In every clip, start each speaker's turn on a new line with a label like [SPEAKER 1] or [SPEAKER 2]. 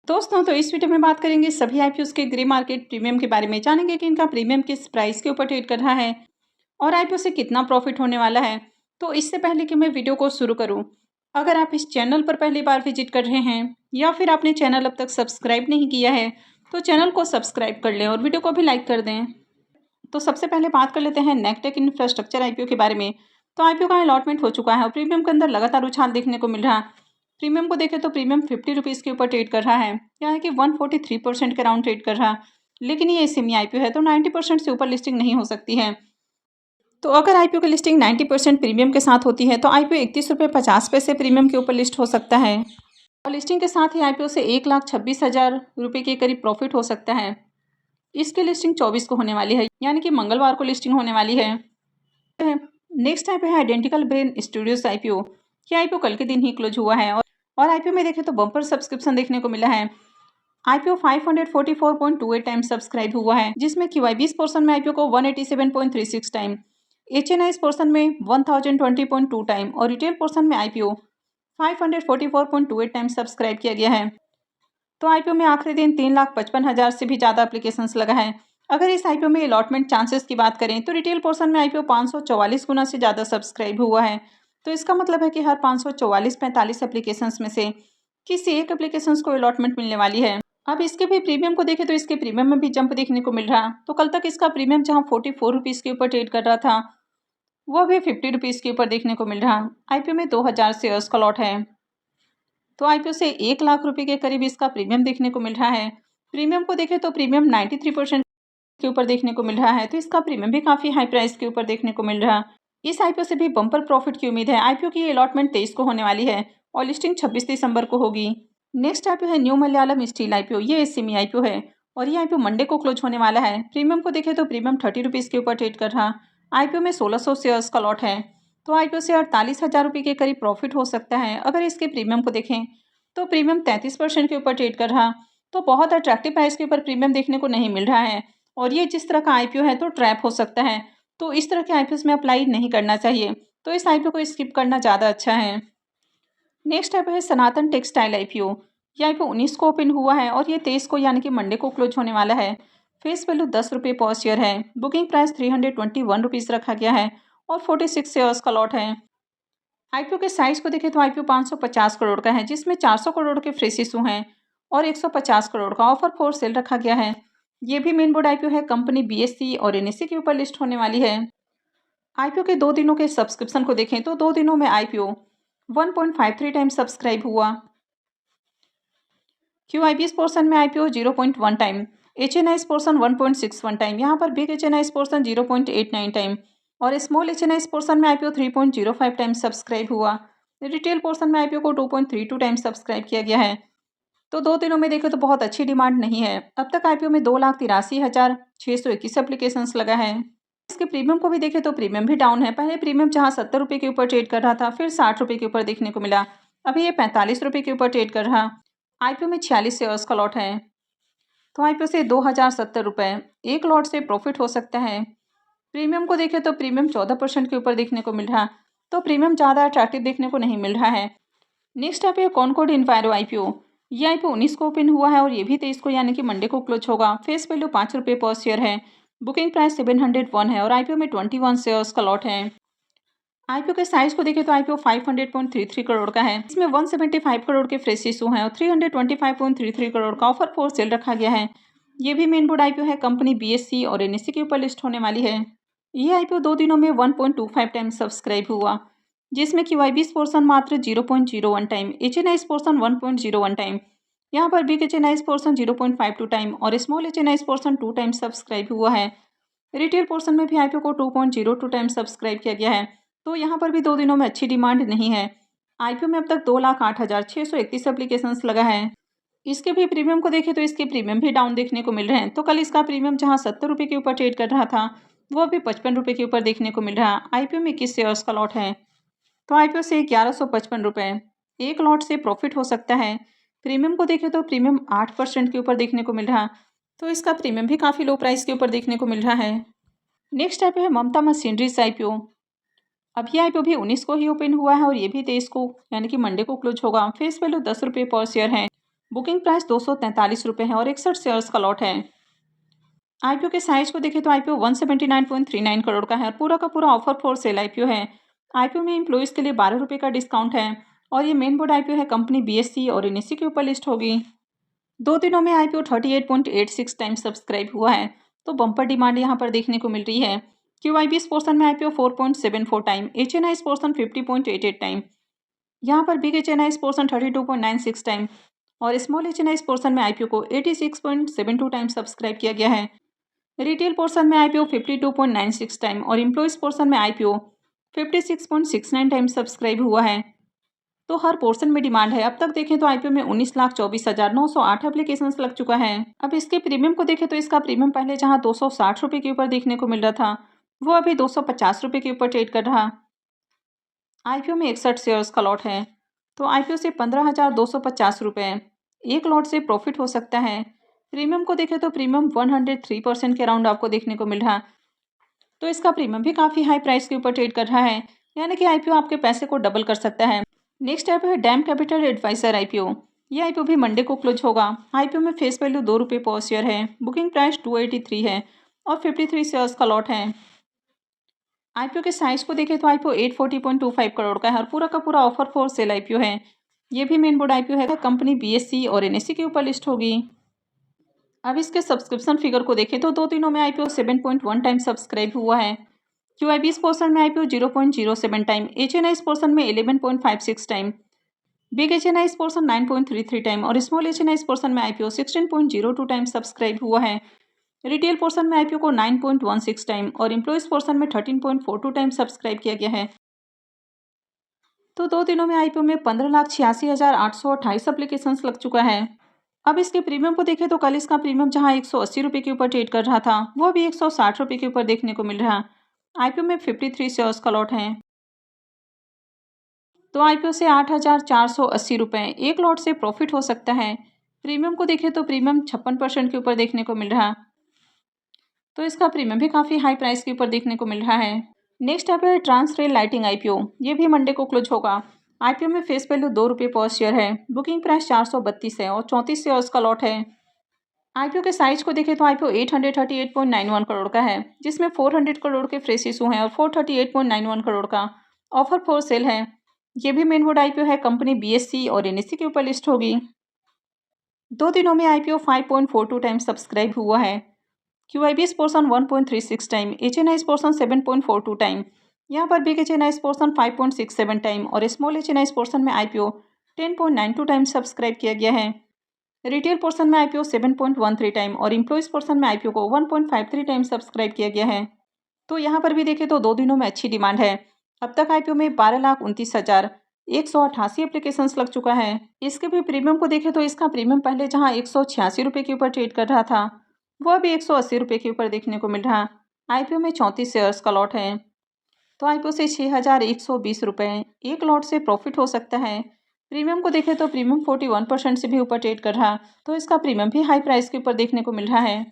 [SPEAKER 1] दोस्तों, तो इस वीडियो में बात करेंगे सभी आईपीओ के ग्रे मार्केट प्रीमियम के बारे में। जानेंगे कि इनका प्रीमियम किस प्राइस के ऊपर ट्रेड कर रहा है और आईपीओ से कितना प्रॉफिट होने वाला है। तो इससे पहले कि मैं वीडियो को शुरू करूं, अगर आप इस चैनल पर पहली बार विजिट कर रहे हैं या फिर आपने चैनल अब तक सब्सक्राइब नहीं किया है तो चैनल को सब्सक्राइब कर लें और वीडियो को भी लाइक कर दें। तो सबसे पहले बात कर लेते हैं नेक्टेक इंफ्रास्ट्रक्चर आईपीओ के बारे में। तो आईपीओ का अलॉटमेंट हो चुका है और प्रीमियम के अंदर लगातार उछाल देखने को मिल रहा है। प्रीमियम को देखें तो प्रीमियम 50 रुपीज़ के ऊपर ट्रेड कर रहा है, यानी कि 143% के अराउंड ट्रेड कर रहा। लेकिन ये सेमी आईपीओ है तो 90% से ऊपर लिस्टिंग नहीं हो सकती है। तो अगर आईपीओ की लिस्टिंग 90% प्रीमियम के साथ होती है तो आईपीओ 31 रुपये 50 पैसे प्रीमियम के ऊपर लिस्ट हो सकता है और लिस्टिंग के साथ ही आईपीओ से 1,26,000 रुपये के करीब प्रॉफिट हो सकता है। इसकी लिस्टिंग 24 को होने वाली है, यानी कि मंगलवार को लिस्टिंग होने वाली है। नेक्स्ट आईपीओ है आइडेंटिकल ब्रेन स्टूडियोज आईपीओ। ये आईपीओ कल के दिन ही क्लोज हुआ है और आईपीओ में देखें तो बम्पर सब्सक्रिप्शन देखने को मिला है। आईपीओ 544.28 टाइम सब्सक्राइब हुआ है, जिसमें क्यूआईबीएस पोर्शन में आईपीओ को 187.36 टाइम, एचएनआईएस पोर्शन में 1020.2 टाइम और रिटेल पोर्शन में आईपीओ 544.28 टाइम सब्सक्राइब किया गया है। तो आईपीओ में आखिरी दिन 3,55,000 से भी ज़्यादा एप्लीकेशंस लगा है। अगर इस आईपीओ में अलॉटमेंट चांसेस की बात करें तो रिटेल पोर्शन में आईपीओ 544 गुना से ज़्यादा सब्सक्राइब हुआ है। तो इसका मतलब है कि हर 544-45 एप्लीकेशंस में से किसी एक एप्लीकेशंस को अलॉटमेंट मिलने वाली है। अब इसके भी प्रीमियम को देखें तो इसके प्रीमियम में भी जंप देखने को मिल रहा। तो कल तक इसका प्रीमियम जहाँ 44 रुपीज़ के ऊपर ट्रेड कर रहा था, वह भी 50 रुपीज़ के ऊपर देखने को मिल रहा। आईपीओ में 2000 शेयर्स का लॉट है, तो आईपीओ से 1 लाख रुपए के करीब इसका प्रीमियम देखने को मिल रहा है। प्रीमियम को देखें तो प्रीमियम 93% के ऊपर देखने को मिल रहा है, तो इसका प्रीमियम भी काफ़ी हाई प्राइस के ऊपर देखने को मिल रहा। इस आईपीओ से भी बम्पर प्रॉफिट की उम्मीद है। आईपीओ की अलॉटमेंट 23 को होने वाली है और लिस्टिंग 26 दिसंबर को होगी। नेक्स्ट आईपीओ है न्यू मलयालम स्टील आईपीओ। ये सेमी आईपीओ है और ये आईपीओ मंडे को क्लोज होने वाला है। प्रीमियम को देखें तो प्रीमियम 30 रुपीज़ के ऊपर ट्रेड कर रहा। आईपीओ में 1600 शेयर्स का लॉट है, तो आईपीओ से 48,000 रुपये के करीब प्रॉफिट हो सकता है। अगर इसके प्रीमियम को देखें तो प्रीमियम 33% के ऊपर ट्रेड कर रहा, तो बहुत अट्रैक्टिव प्राइस के ऊपर प्रीमियम देखने को नहीं मिल रहा है और ये जिस तरह का आईपीओ है तो ट्रैप हो सकता है। तो इस तरह के आईपीओ में अप्लाई नहीं करना चाहिए, तो इस आईपीओ को स्किप करना ज़्यादा अच्छा है। नेक्स्ट आईपीओ है सनातन टेक्सटाइल आईपीओ। ये आईपीओ 19 को ओपन हुआ है और ये 23 को यानी कि मंडे को क्लोज होने वाला है। फेस वैल्यू 10 रुपये पर शेयर है। बुकिंग प्राइस 321 रुपीज़ रखा गया है और 46 शेयर्स का लॉट है। आईपीओ के साइज को देखें तो आईपीओ 550 करोड़ का है, जिसमें 400 करोड़ के फ्रेश इशू हैं और 150 करोड़ का ऑफर फॉर सेल रखा गया है। ये भी मेन बोर्ड आईपीओ है। कंपनी बीएसई और एनएसई के ऊपर लिस्ट होने वाली है। आईपीओ के 2 दिनों के सब्सक्रिप्शन को देखें तो 2 दिनों में आईपीओ 1.53 टाइम सब्सक्राइब हुआ। क्यूआईबीएस पोर्शन में आईपीओ 0.1 टाइम, एचएनआईएस पोर्शन 1.61 टाइम, यहाँ पर बिग एचएनआईएस पोर्शन 0.89 टाइम और स्मॉल एचएनआईएस पोर्शन में आईपीओ 3.05 टाइम सब्सक्राइब हुआ। रिटेल पोर्शन में आईपीओ को 2.32 टाइम सब्सक्राइब किया गया है। तो 2 दिनों में देखें तो बहुत अच्छी डिमांड नहीं है। अब तक आईपीओ में 2,83,621 एप्लीकेशंस लगा है। इसके प्रीमियम को भी देखें तो प्रीमियम भी डाउन है। पहले प्रीमियम जहाँ 70 रुपये के ऊपर ट्रेड कर रहा था, फिर 60 रुपये के ऊपर देखने को मिला, अभी ये 45 रुपये के ऊपर ट्रेड कर रहा। आईपीओ में 46 शेयर्स का लॉट है, तो आईपीओ से 2,070 रुपये एक लॉट से प्रॉफिट हो सकता है। प्रीमियम को देखें तो प्रीमियम 14% के ऊपर देखने को मिल रहा, तो प्रीमियम ज़्यादा अट्रैक्टिव देखने को नहीं मिल रहा है। Next IPO Concord Enviro IPO. ये आईपीओ 19 को ओपन हुआ है और ये भी 23 को यानी कि मंडे को क्लोज होगा। फेस वैल्यू 5 रुपये पर शेयर है। बुकिंग प्राइस 701 है और आईपीओ में 21 शेयर्स का लॉट है। आईपीओ के साइज को देखें तो आईपीओ 500.33 करोड़ का है, इसमें 175 करोड़ के फ्रेश इशू हैं और 325.33 करोड़ का ऑफर फॉर सेल रखा गया है। ये भी मेन बोर्ड आईपीओ है। कंपनी बीएसई और एनएसई के ऊपर लिस्ट होने वाली है। ये आईपीओ 2 दिनों में 1.25 टाइम सब्सक्राइब हुआ, जिसमें क्यूआईबीएस पोर्शन मात्र 0.01 टाइम, एचएनआईएस पोर्शन 1.01 टाइम, यहाँ पर बिग एचएनआईएस पोर्शन 0.52 टाइम और स्मॉल एचएनआईएस पोर्शन 2 टाइम सब्सक्राइब हुआ है। रिटेल पोर्शन में भी आईपीओ को 2.02 टाइम सब्सक्राइब किया गया है, तो यहाँ पर भी 2 दिनों में अच्छी डिमांड नहीं है। आईपीओ में अब तक 2,08,631 एप्लीकेशंस लगा है। इसके भी प्रीमियम को देखें तो इसके प्रीमियम भी डाउन देखने को मिल रहे हैं। तो कल इसका प्रीमियम जहाँ 70 रुपये के ऊपर ट्रेड कर रहा था, वो अभी 55 रुपये के ऊपर देखने को मिल रहा। आईपीओ में 21 शेयर्स का लॉट है, तो आईपीओ से 1155 रुपये एक लॉट से प्रॉफिट हो सकता है। प्रीमियम को देखें तो प्रीमियम 8% के ऊपर देखने को मिल रहा, तो इसका प्रीमियम भी काफ़ी लो प्राइस के ऊपर देखने को मिल रहा है। नेक्स्ट आईपीओ है ममता मशीनरीज आईपीओ। अब ये आईपीओ भी 19 को ही ओपन हुआ है और ये भी 23 को यानी कि मंडे को क्लोज होगा। फेस वैल्यू 10 रुपये पर शेयर है। बुकिंग प्राइस 243 रुपये है और 61 शेयर्स का लॉट है। आईपीओ के साइज को देखें तो आईपीओ 179.39 करोड़ का है और पूरा का पूरा ऑफर फॉर सेल आईपीओ है। आईपीओ में एम्प्लॉइज़ के लिए 12 रुपये का डिस्काउंट है और ये मेन बोर्ड आईपीओ है, कंपनी बीएससी और एनएससी के ऊपर लिस्ट होगी। 2 दिनों में आईपीओ 38.86 टाइम्स सब्सक्राइब हुआ है, तो बम्पर डिमांड यहाँ पर देखने को मिल रही है। क्यूआईबीएस पोर्शन में IPO 4.74 time, HNI portion 50.88 time, यहाँ पर बिग एचएनआई पोर्शन 32.96 टाइम और स्मॉल एचएनआई पोर्शन में आईपीओ को 86.72 टाइम सब्सक्राइब किया गया है। रिटेल पोर्शन में आईपीओ 52.96 टाइम और एम्प्लॉइज पोर्शन में आईपीओ 56.69 टाइम सब्सक्राइब हुआ है, तो हर पोर्शन में डिमांड है। अब तक देखें तो आईपीओ में 19,24,908 एप्लीकेशंस लग चुका है। अब इसके प्रीमियम को देखें तो इसका प्रीमियम पहले जहां 260 रुपये के ऊपर देखने को मिल रहा था, वो अभी 250 रुपये के ऊपर ट्रेड कर रहा। आईपीओ में 61 शेयर्स का लॉट है, तो आईपीओ से 15,250 रुपये एक लॉट से प्रॉफिट हो सकता है। प्रीमियम को देखें तो प्रीमियम 103% के अराउंड आपको देखने को मिल रहा, तो इसका प्रीमियम भी काफ़ी हाई प्राइस के ऊपर ट्रेड कर रहा है, यानी कि आईपीओ आपके पैसे को डबल कर सकता है। नेक्स्ट ऐप है डैम कैपिटल एडवाइजर आईपीओ। ये आईपीओ भी मंडे को क्लोज होगा। आईपीओ में फेस वैल्यू 2 रुपये पर शेयर है, बुकिंग प्राइस 283 है और 53 शेयर्स का लॉट है। आईपीओ के साइज को देखें तो आईपीओ 840.25 करोड़ का है और पूरा का पूरा ऑफर फॉर सेल आईपीओ है। ये भी मेन बोर्ड आईपीओ है, कंपनी बीएससी और एनएससी के ऊपर लिस्ट होगी। अब इसके सब्सक्रिप्शन फिगर को देखें तो 2 दिनों में आईपीओ 7.1 टाइम सब्सक्राइब हुआ है। क्यूआईबीएस पोर्शन में आईपीओ 0.07 टाइम, एचएनआई पोर्शन में 11.56 time, big HNI portion 9.33 time और स्मॉल एचएनआई पोर्शन में आईपीओ 16.02 टाइम सब्सक्राइब हुआ है। रिटेल पोर्शन में आईपीओ को 9.16 टाइम और एम्प्लॉइज पोर्शन में 13.42 टाइम सब्सक्राइब किया गया है। तो 2 दिनों में आईपीओ में 15,86,828 एप्लीकेशंस लग चुका है। अब इसके प्रीमियम को देखें तो कल इसका प्रीमियम जहां 180 रुपये के ऊपर ट्रेड कर रहा था, वो अभी 160 रुपये के ऊपर देखने को मिल रहा। आईपीओ में 53 शेयर्स का लॉट है, तो आईपीओ से 8,480 रुपये एक लॉट से प्रॉफिट हो सकता है। प्रीमियम को देखें तो प्रीमियम 56% के ऊपर देखने को मिल रहा, तो इसका प्रीमियम भी काफ़ी हाई प्राइस के ऊपर देखने को मिल रहा है। नेक्स्ट ऐप है ट्रांसरेल लाइटिंग आईपीओ। ये भी मंडे को क्लोज होगा। आईपीओ में फेस वैल्यू 2 रुपये पर शेयर है, बुकिंग प्राइस 432 है और 34 शेयर्स का लॉट है। आईपीओ के साइज को देखें तो आईपीओ 838.91 करोड़ का है, जिसमें 400 करोड़ के फ्रेश इशू हैं और 438.91 करोड़ का ऑफर फॉर सेल है। ये भी मेन बोर्ड आईपीओ है, कंपनी बीएससी और एनएससी के ऊपर लिस्ट होगी। 2 दिनों में आईपीओ 5.42 टाइम सब्सक्राइब हुआ है। QIBs portion 1.36 time, HNI portion 7.42 time, यहाँ पर बिग एचएनआई पोर्शन 5.67 टाइम और स्मॉल एचएनआई पोर्शन में आईपीओ 10.92 टाइम सब्सक्राइब किया गया है। रिटेल पोर्शन में आईपीओ 7.13 टाइम और एम्प्लॉइज पोर्शन में आईपीओ को 1.53 टाइम सब्सक्राइब किया गया है। तो यहाँ पर भी देखें तो 2 दिनों में अच्छी डिमांड है। अब तक आईपीओ में 12,29,188 एप्लीकेशंस लग चुका है। इसके भी प्रीमियम को देखें तो इसका प्रीमियम पहले जहाँ 186 रुपये के ऊपर ट्रेड कर रहा था, वो अभी 180 रुपये के ऊपर देखने को मिल रहा। आईपीओ में 34 शेयर्स का लॉट है, तो आईपीओ से 6,120 रुपये एक लॉट से प्रॉफिट हो सकता है। प्रीमियम को देखें तो प्रीमियम 41% से भी ऊपर ट्रेड कर रहा, तो इसका प्रीमियम भी हाई प्राइस के ऊपर देखने को मिल रहा है।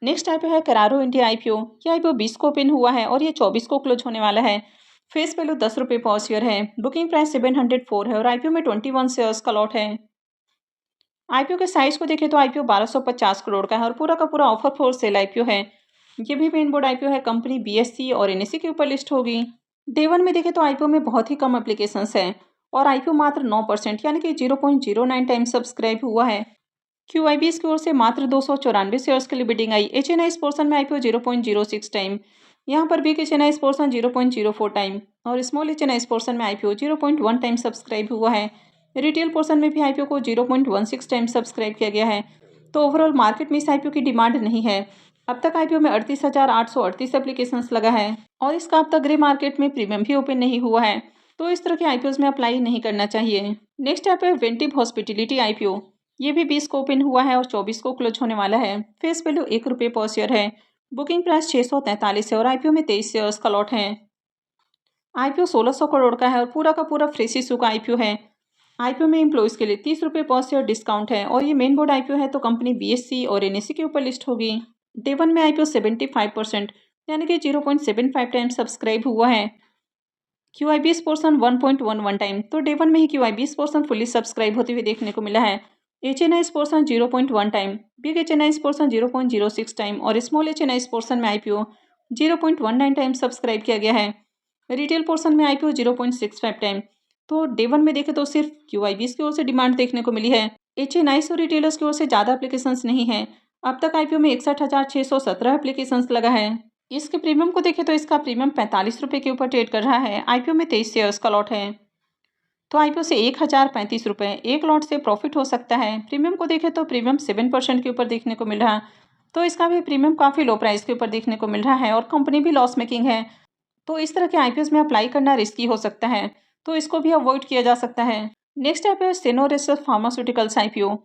[SPEAKER 1] नेक्स्ट आईपीओ है करारो इंडिया आईपीओ। यह आईपीओ 20 को ओपन हुआ है और ये 24 को क्लोज होने वाला है। फेस वैल्यू 10 रुपये पर शेयर है, बुकिंग प्राइस 704 है और आईपीओ में 21 शेयर्स का लॉट है। आईपीओ के साइज को देखें तो आईपीओ 1250 करोड़ का है और पूरा का पूरा ऑफर फॉर सेल आईपीओ है। ये भी मेन बोर्ड आईपीओ है, कंपनी बीएससी और एनएससी के ऊपर लिस्ट होगी। डे 1 में देखें तो आईपीओ में बहुत ही कम एप्लीकेशंस हैं और आईपीओ मात्र 9% यानी कि 0.09 टाइम सब्सक्राइब हुआ है। क्यूआईबीएस की ओर से मात्र 294 शेयर्स के लिए बिडिंग आई। एचएनआई पोर्शन में आईपीओ 0.06 टाइम, यहाँ पर बिग एचएनआई पोर्शन 0.04 टाइम और स्मॉल एचएनआई पोर्शन में आईपीओ 0.1 टाइम सब्सक्राइब हुआ है। रिटेल पोर्शन में भी आईपीओ को 0.16 टाइम सब्सक्राइब किया गया है। तो ओवरऑल मार्केट में इस आईपीओ की डिमांड नहीं है। अब तक आईपीओ में 38,838 एप्लीकेशंस लगा है और इसका अब तक ग्रे मार्केट में प्रीमियम भी ओपन नहीं हुआ है, तो इस तरह के आईपीओ में अप्लाई नहीं करना चाहिए। नेक्स्ट ऐप है वेंटिव हॉस्पिटलिटी आईपीओ। ये भी 20 को ओपन हुआ है और 24 को क्लोज होने वाला है। फेस वैल्यू 1 रुपये पर शेयर है, बुकिंग प्राइस 643 है और आईपीओ में 23 शेयर्स का लॉट है। आईपीओ 1600 करोड़ का है और पूरा का पूरा फ्रेश इशू का आईपीओ है। आईपीओ में एम्प्लॉइज के लिए 30 रुपये पर शेयर डिस्काउंट है और ये मेन बोर्ड आईपीओ है, तो कंपनी बीएससी और एनएससी के ऊपर लिस्ट होगी। डे 1 में आईपीओ 75% यानी कि 0.75 टाइम सब्सक्राइब हुआ है। क्यूआईबीएस पोर्शन 1.11 टाइम, तो डे 1 में ही क्यूआईबीएस पोर्शन फुली सब्सक्राइब होते हुए देखने को मिला है। HNI's portion 0.1 time, big HNI's portion 0.06 time और स्मॉल HNI's पोर्शन में IPO 0.19 टाइम सब्सक्राइब किया गया है। रिटेल पोर्शन में IPO 0.65 टाइम। तो डे वन में देखें तो सिर्फ QIBs की ओर से डिमांड देखने को मिली है। HNI's और रिटेलर्स की ओर से ज़्यादा एप्लीकेशंस नहीं है। अब तक IPO में 61,617 एप्लीकेशंस लगा है। इसके प्रीमियम को देखें तो इसका प्रीमियम 45 रुपये के ऊपर ट्रेड कर रहा है। IPO में 23 शेयर्स का लॉट है। तो IPO से 1,035 रुपये एक लॉट से प्रॉफिट हो सकता है। प्रीमियम को देखें तो प्रीमियम 7% के ऊपर देखने को मिल रहा है। तो इसका भी प्रीमियम काफ़ी लो प्राइस के ऊपर देखने को मिल रहा है और कंपनी भी लॉस मेकिंग है। तो इस तरह के IPOs में अप्लाई करना रिस्की हो सकता है, तो इसको भी अवॉइड किया जा सकता है। नेक्स्ट IPO है सेनोरेस फार्मास्यूटिकल्स IPO।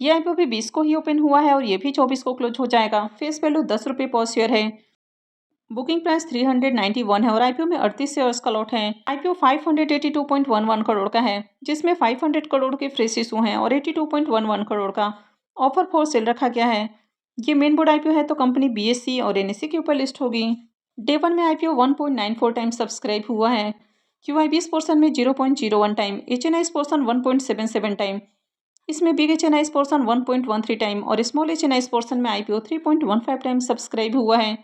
[SPEAKER 1] ये IPO भी 20 को ही ओपन हुआ है और ये भी 24 को क्लोज हो जाएगा। फेस वैल्यू 10 रुपये पर शेयर है। बुकिंग प्राइस 391 है और IPO में 38 शेयर्स का लॉट है। IPO 582.11 करोड़ का है, जिसमें 500 करोड़ के फ्रेश इशू हैं और 82.11 करोड़ का ऑफर फॉर सेल रखा गया है। ये मेन बोर्ड IPO है तो कंपनी BSE और NSE के ऊपर लिस्ट होगी। डे वन में IPO 1.94 टाइम सब्सक्राइब हुआ है। QIBs पोर्शन में 0.01 टाइम, HNI's पोर्शन 1.77 टाइम। इसमें बिग HNI's पोर्शन 1.13 टाइम और स्मॉल HNI's पोर्शन में IPO 3.15 टाइम सब्सक्राइब हुआ है।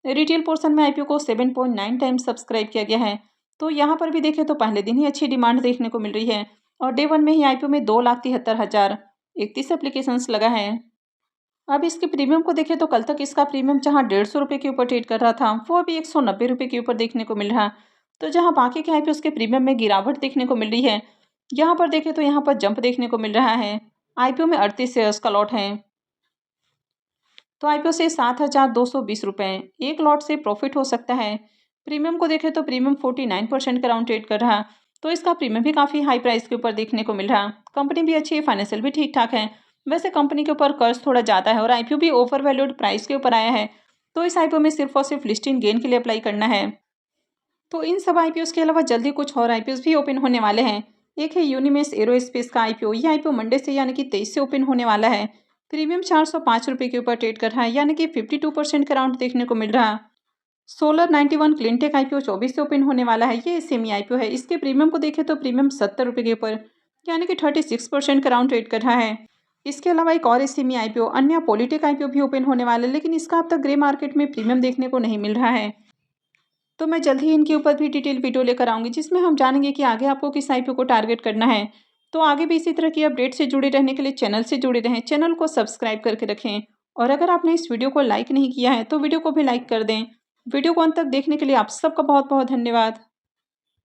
[SPEAKER 1] रिटेल पोर्शन में IPO को 7.9 टाइम सब्सक्राइब किया गया है। तो यहाँ पर भी देखें तो पहले दिन ही अच्छी डिमांड देखने को मिल रही है और डे वन में ही IPO में 2,73,031 एप्लीकेशंस लगा है। अब इसके प्रीमियम को देखें तो कल तक इसका प्रीमियम जहाँ 150 रुपये के ऊपर ट्रेड कर रहा था, वो अभी 190 रुपये के ऊपर देखने को मिल रहा। तो जहाँ बाकी के IPOs के प्रीमियम में गिरावट देखने को मिल रही है, यहाँ पर देखें तो यहाँ पर जंप देखने को मिल रहा है। IPO में 38 शेयर्स का लॉट है। तो IPO से 7,220 रुपये एक लॉट से प्रॉफिट हो सकता है। प्रीमियम को देखें तो प्रीमियम 49% का राउंड ट्रेड कर रहा, तो इसका प्रीमियम भी काफ़ी हाई प्राइस के ऊपर देखने को मिल रहा। कंपनी भी अच्छी है, फाइनेंशियल भी ठीक ठाक है। वैसे कंपनी के ऊपर कर्ज थोड़ा ज़्यादा है और IPO भी ओवर वैल्यूड प्राइस के ऊपर आया है, तो इस IPO में सिर्फ और सिर्फ लिस्टिंग गेन के लिए अप्लाई करना है। तो इन सब IPOs के अलावा जल्दी कुछ और IPOs भी ओपन होने वाले हैं। एक है यूनिमेस एरोस्पेस का IPO। यह IPO मंडे से यानी कि 23 से ओपन होने वाला है। प्रीमियम 405 रुपये के ऊपर ट्रेड कर रहा है, यानी कि 52% का राउंड देखने को मिल रहा। सोलर 91 क्लिनटेक IPO 24 से ओपन होने वाला है। ये सेमी IPO है। इसके प्रीमियम को देखें तो प्रीमियम 70 रुपये के ऊपर यानी कि 36% का राउंड ट्रेड कर रहा है। इसके अलावा एक और सेमी IPO अन्य पॉलिटेक IPO भी ओपन होने वाला है, लेकिन इसका अब तक ग्रे मार्केट में प्रीमियम देखने को नहीं मिल रहा है। तो मैं जल्द ही इनके ऊपर भी डिटेल वीडियो लेकर आऊँगी, जिसमें हम जानेंगे कि आगे आपको किस IPO को टारगेट करना है। तो आगे भी इसी तरह की अपडेट से जुड़े रहने के लिए चैनल से जुड़े रहें, चैनल को सब्सक्राइब करके रखें। और अगर आपने इस वीडियो को लाइक नहीं किया है तो वीडियो को भी लाइक कर दें। वीडियो को अंत तक देखने के लिए आप सबका बहुत बहुत धन्यवाद।